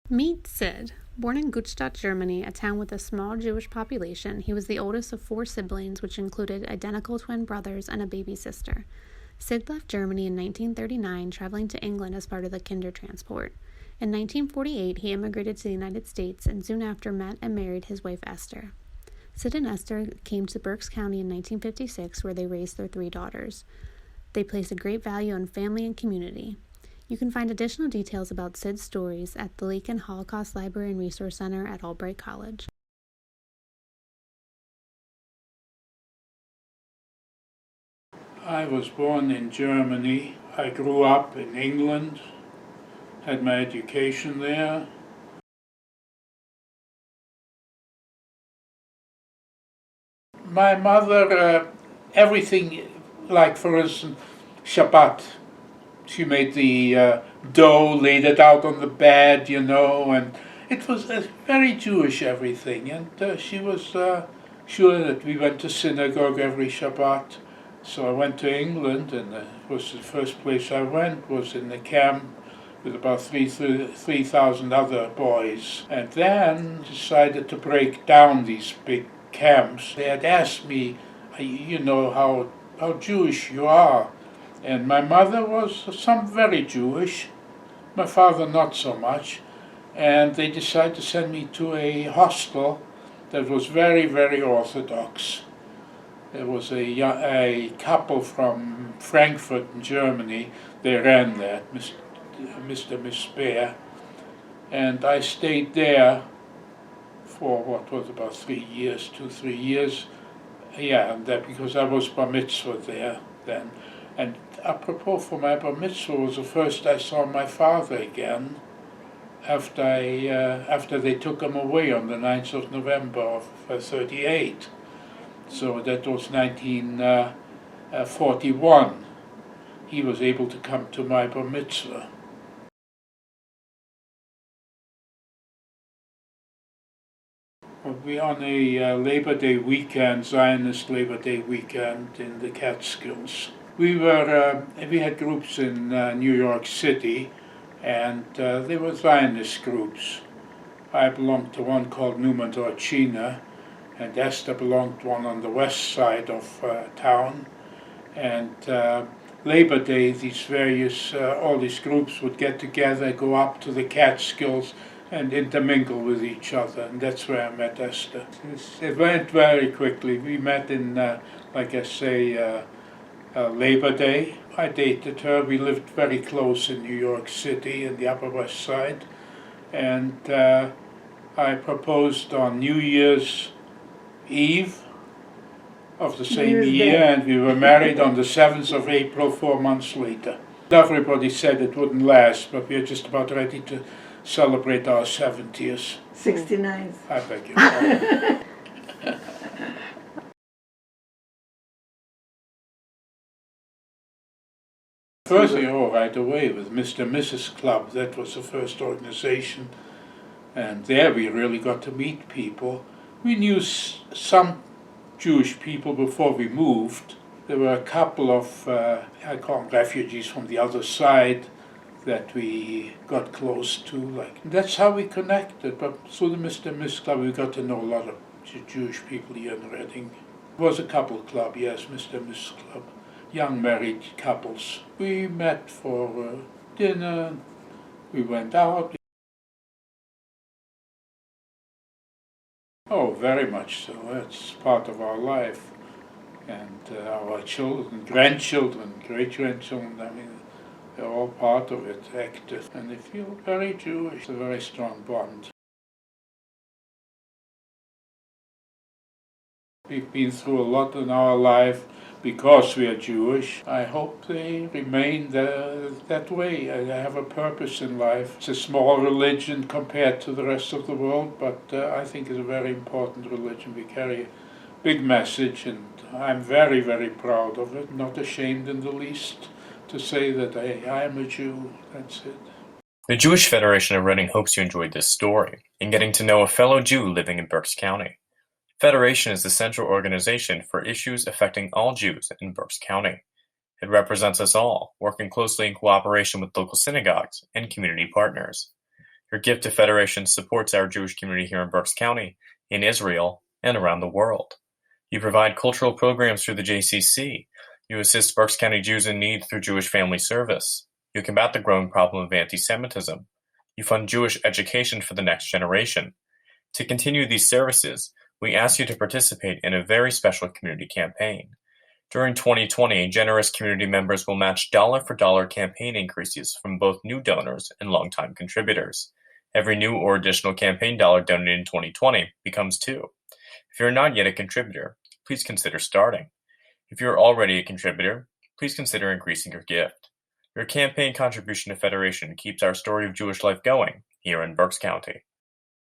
Meet Sid. Born in Gutstadt, Germany, a town with a small Jewish population, he was the oldest of 4 siblings, which included identical twin brothers and a baby sister. Sid left Germany in 1939, traveling to England as part of the Kindertransport. In 1948, he immigrated to the United States and soon after met and married his wife Esther. Sid and Esther came to Berks County in 1956, where they raised their 3 daughters. They place a great value on family and community. You can find additional details about Sid's stories at the Lincoln Holocaust Library and Resource Center at Albright College. I was born in Germany. I grew up in England, had my education there. My mother, everything, like for instance, Shabbat. She made the dough, laid it out on the bed, and it was very Jewish everything. And she was sure that we went to synagogue every Shabbat. So I went to England, and it was the first place I went was in the camp with about 3,000 other boys. And then decided to break down these big camps. They had asked me, how Jewish you are. And my mother was very Jewish, my father not so much. And they decided to send me to a hostel that was very, very Orthodox. There was a couple from Frankfurt in Germany. They ran that, Mr. and Miss Speer. And I stayed there for what was about 3 years, 3 years. Yeah, and that because I was bar mitzvah there then. And apropos for my bar mitzvah was the first I saw my father again after they took him away on the 9th of November of 38. So that was 1941. He was able to come to my bar mitzvah. We on a Labor Day weekend, Zionist Labor Day weekend in the Catskills. We had groups in New York City, and they were Zionist groups. I belonged to one called Numa Dorchina, and Esther belonged to one on the west side of town. And Labor Day, all these groups would get together, go up to the Catskills, and intermingle with each other, and that's where I met Esther. It went very quickly. We met in, Labor Day. I dated her. We lived very close in New York City in the Upper West Side, and I proposed on New Year's Eve of the same year, and we were married on the 7th of April, 4 months later. Everybody said it wouldn't last, but we are just about ready to celebrate our 70th. 69th. I beg your pardon. First, right away with Mr. and Mrs. Club. That was the first organization, and there we really got to meet people. We knew some Jewish people before we moved. There were a couple of, I call them refugees from the other side, that we got close to. That's how we connected. But through the Mr. and Miss Club, we got to know a lot of Jewish people here in Reading. It was a couple club, yes, Mr. and Miss Club. Young married couples. We met for dinner. We went out. Oh, very much so. It's part of our life. And our children, grandchildren, great-grandchildren, they're all part of it, active, and they feel very Jewish. It's a very strong bond. We've been through a lot in our life because we are Jewish. I hope they remain that way. I have a purpose in life. It's a small religion compared to the rest of the world, but I think it's a very important religion. We carry a big message, and I'm very, very proud of it. Not ashamed in the least to say that I am a Jew. That's it. The Jewish Federation of Reading hopes you enjoyed this story in getting to know a fellow Jew living in Berks County. Federation is the central organization for issues affecting all Jews in Berks County. It represents us all, working closely in cooperation with local synagogues and community partners. Your gift to Federation supports our Jewish community here in Berks County, in Israel, and around the world. You provide cultural programs through the JCC. You assist Berks County Jews in need through Jewish Family Service. You combat the growing problem of anti-Semitism. You fund Jewish education for the next generation. To continue these services, we ask you to participate in a very special community campaign. During 2020, generous community members will match dollar-for-dollar campaign increases from both new donors and longtime contributors. Every new or additional campaign dollar donated in 2020 becomes two. If you're not yet a contributor, please consider starting. If you're already a contributor, please consider increasing your gift. Your campaign contribution to Federation keeps our story of Jewish life going here in Berks County.